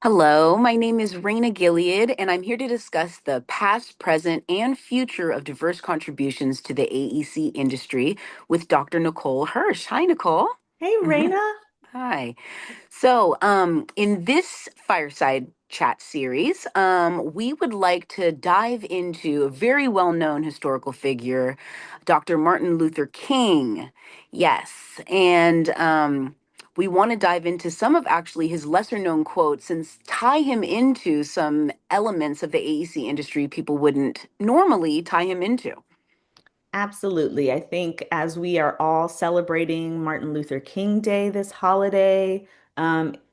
Hello, my name is Raina Gilead, and I'm here to discuss the past, present, and future of diverse contributions to the AEC industry with Dr. Nicole Hirsch. Hi, Nicole. Hey, Raina. Hi. In this fireside chat series, we would like to dive into a very well known historical figure, Dr. Martin Luther King. Yes. We want to dive into some of actually his lesser known quotes and tie him into some elements of the AEC industry people wouldn't normally tie him into. Absolutely. I think as we are all celebrating Martin Luther King Day this holiday,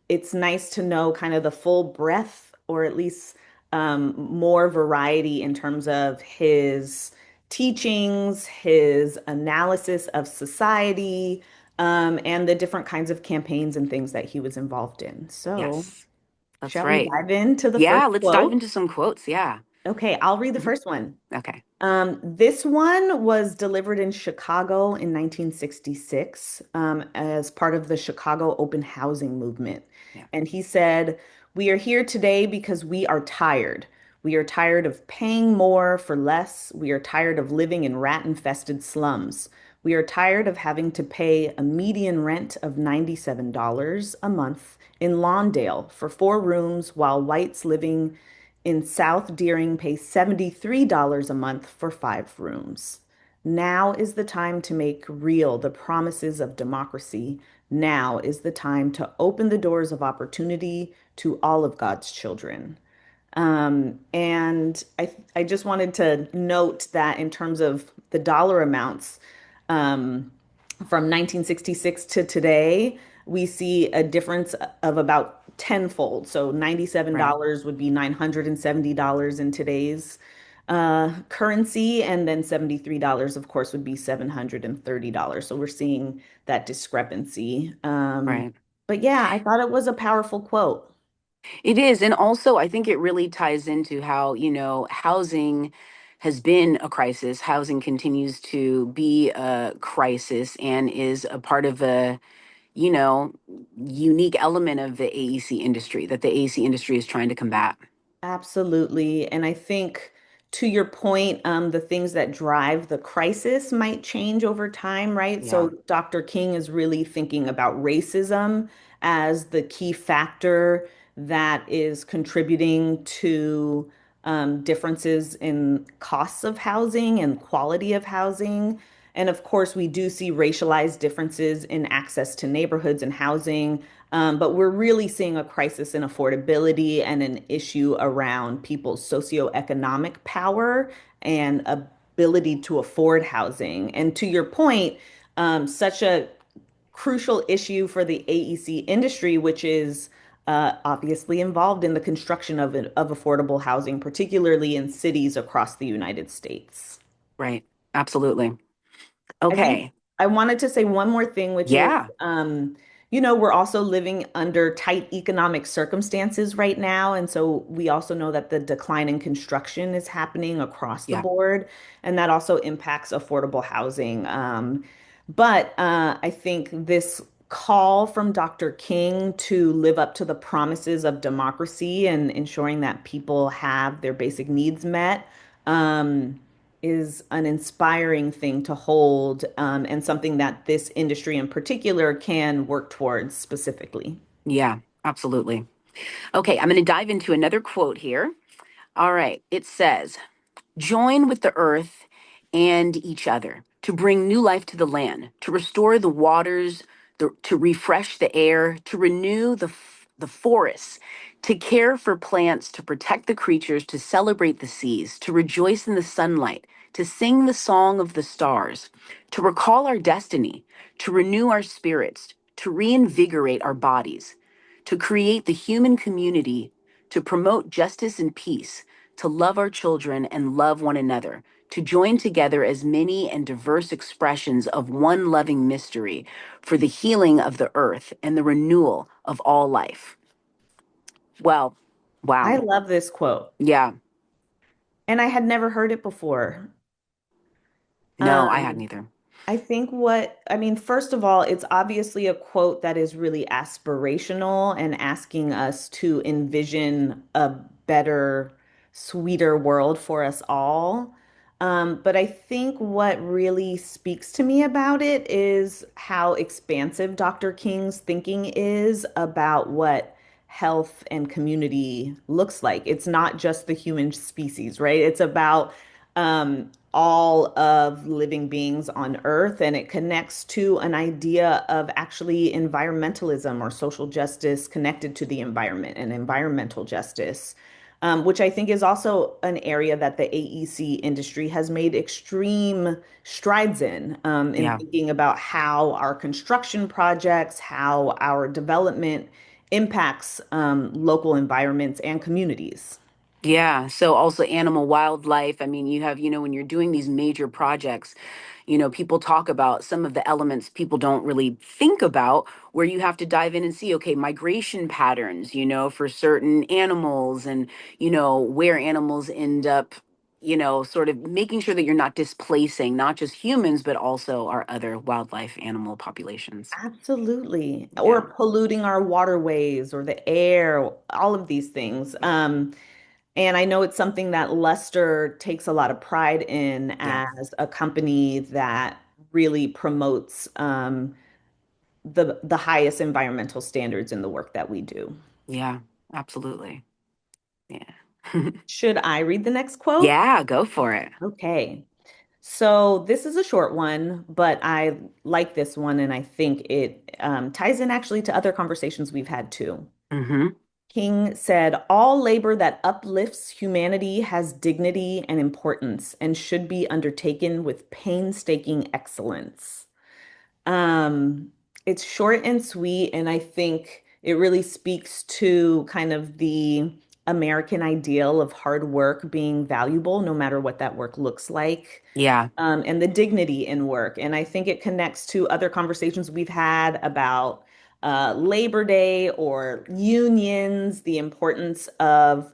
it's nice to know kind of the full breadth or at least more variety in terms of his teachings, his analysis of society, and the different kinds of campaigns and things that he was involved in. So, Yes, that's shall we right. dive into the Yeah, first let's dive quote? into some quotes. Yeah. Okay, I'll read the Mhm. first one. Okay. This one was delivered in Chicago in 1966 as part of the Chicago open housing movement. Yeah. And he said, "We are here today because we are tired. We are tired of paying more for less. We are tired of living in rat-infested slums. We are tired of having to pay a median rent of $97 a month in Lawndale for 4 rooms while whites living in South Deering pay $73 a month for 5 rooms. Now is the time to make real the promises of democracy. Now is the time to open the doors of opportunity to all of God's children." And I just wanted to note that in terms of the dollar amounts, um, from 1966 to today, we see a difference of about tenfold. So Right. $97 would be $970 in today's currency, and then $73, of course, would be $730. So we're seeing that discrepancy. Right. But yeah, I thought it was a powerful quote. It is. And also, I think it really ties into how, housing has been a crisis. Housing continues to be a crisis and is a part of a, you know, unique element of the AEC industry that the AEC industry is trying to combat. Absolutely. And I think to your point, the things that drive the crisis might change over time, right? Yeah. So Dr. King is really thinking about racism as the key factor that is contributing to differences in costs of housing and quality of housing. And of course, we do see racialized differences in access to neighborhoods and housing. But we're really seeing a crisis in affordability and an issue around people's socioeconomic power and ability to afford housing. And to your point, such a crucial issue for the AEC industry, which is obviously involved in the construction of affordable housing, particularly in cities across the United States. Right. Absolutely. I think Okay. I wanted to say one more thing, which is, Yeah. we're also living under tight economic circumstances right now. And so we also know that the decline in construction is happening across the Yeah. board, and that also impacts affordable housing. But I think this call from Dr. King to live up to the promises of democracy and ensuring that people have their basic needs met. Um, is an inspiring thing to hold, and something that this industry in particular can work towards specifically. Yeah. Absolutely. Okay. I'm going to dive into another quote here. All right. It says, join with the earth and each other to bring new life to the land, to restore the waters, to refresh the air, to renew the forests, to care for plants, to protect the creatures, to celebrate the seas, to rejoice in the sunlight, to sing the song of the stars, to recall our destiny, to renew our spirits, to reinvigorate our bodies, to create the human community, to promote justice and peace, to love our children and love one another, to join together as many and diverse expressions of one loving mystery for the healing of the earth and the renewal of all life. Well, I wow. love this quote, Yeah. and I had never heard it before. No, I hadn't Um, either. I think I mean, first of all, it's obviously a quote that is really aspirational and asking us to envision a better, sweeter world for us all. But I think what really speaks to me about it is how expansive Dr. King's thinking is about what health and community looks like. It's not just the human species, right? It's about all of living beings on Earth, and it connects to an idea of actually environmentalism or social justice connected to the environment and environmental justice, which I think is also an area that the AEC industry has made extreme strides in Yeah. thinking about how our construction projects, how our development impacts local environments and communities. Yeah. So also animal wildlife. I mean, you have, when you're doing these major projects, people talk about some of the elements people don't really think about where you have to dive in and see, okay, migration patterns, for certain animals and, where animals end up, sort of making sure that you're not displacing not just humans, but also our other wildlife animal populations. Absolutely. Yeah. Or polluting our waterways or the air, all of these things. And I know it's something that Luster takes a lot of pride in Yeah. as a company that really promotes the highest environmental standards in the work that we do. Yeah. Absolutely. Yeah. Should I read the next quote? Yeah. Go for it. Okay. So this is a short one, but I like this one, and I think it ties in actually to other conversations we've had too. Hmm. King said, all labor that uplifts humanity has dignity and importance and should be undertaken with painstaking excellence. Um, it's short and sweet, and I think it really speaks to kind of the American ideal of hard work being valuable, no matter what that work looks like, Yeah. and the dignity in work. And I think it connects to other conversations we've had about Labor Day or unions, the importance of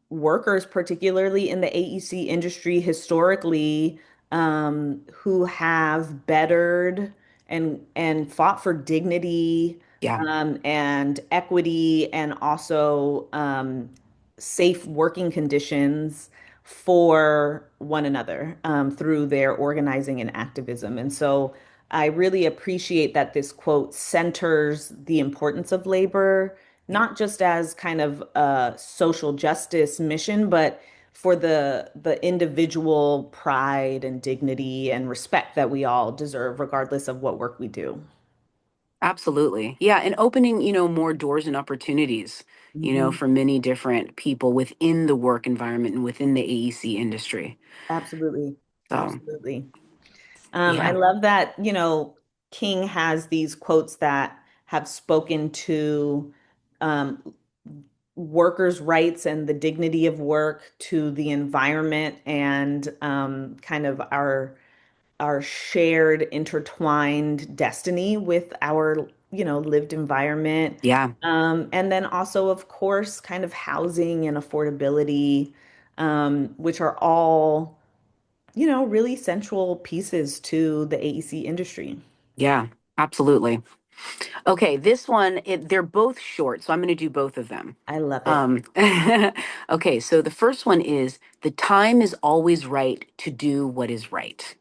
workers, particularly in the AEC industry historically, who have bettered and fought for dignity Yeah. and equity and also safe working conditions for one another through their organizing and activism. And so I really appreciate that this quote centers the importance of labor, Yeah. not just as kind of a social justice mission, but for the individual pride and dignity and respect that we all deserve, regardless of what work we do. Absolutely. Yeah. And opening, more doors and opportunities, Mhm. for many different people within the work environment and within the AEC industry. Absolutely. So, Absolutely. I yeah. love that, King has these quotes that have spoken to um, workers' rights and the dignity of work, to the environment and kind of our shared intertwined destiny with our, lived environment. Yeah. And then also, of course, kind of housing and affordability, which are all, really central pieces to the AEC industry. Yeah. Absolutely. Okay. This one, they're both short. So I'm going to do both of them. I love it. Um, okay. So the first one is the time is always right to do what is right.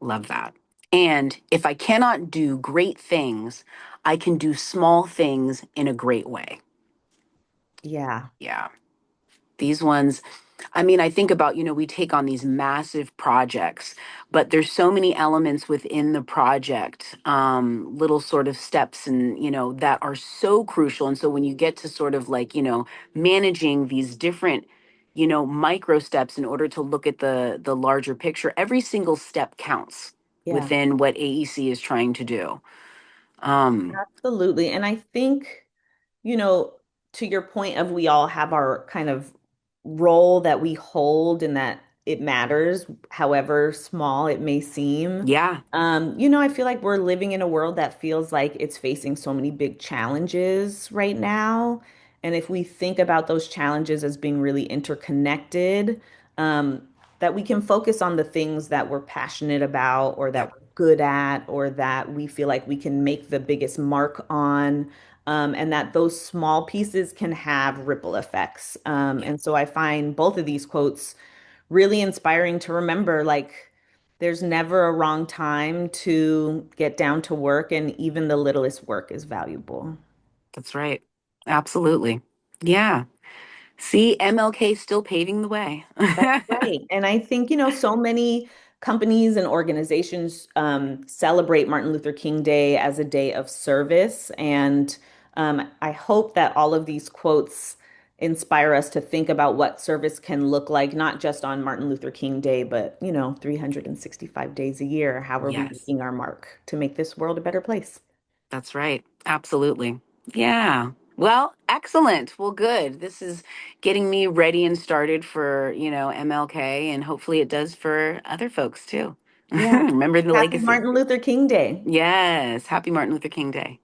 Love that. And if I cannot do great things, I can do small things in a great way. Yeah. Yeah. These ones, I mean, I think about, we take on these massive projects, but there's so many elements within the project, little sort of steps and, that are so crucial. And so when you get to sort of like, managing these different, micro steps in order to look at the larger picture, every single step counts Yeah. within what AEC is trying to do. Um, Absolutely. And I think, you know, to your point of we all have our kind of role that we hold and that it matters, however small it may seem. yeah, I feel like we're living in a world that feels like it's facing so many big challenges right now. And if we think about those challenges as being really interconnected, um, that we can focus on the things that we're passionate about or that Yep. we're good at or that we feel like we can make the biggest mark on. And that those small pieces can have ripple effects. Yeah, And so I find both of these quotes really inspiring to remember, like, there's never a wrong time to get down to work, and even the littlest work is valuable. that's right. Absolutely. Yeah. See, MLK still paving the way. That's right. And I think, so many companies and organizations celebrate Martin Luther King Day as a day of service. And I hope that all of these quotes inspire us to think about what service can look like, not just on Martin Luther King Day, but, 365 days a year. How are we Yes, making our mark to make this world a better place? that's right. Absolutely. Yeah. Well, excellent. Well, good. This is getting me ready and started for, MLK, and hopefully it does for other folks too. Yeah. Remember the Happy legacy. Martin Luther King Day. Yes. Happy Martin Luther King Day.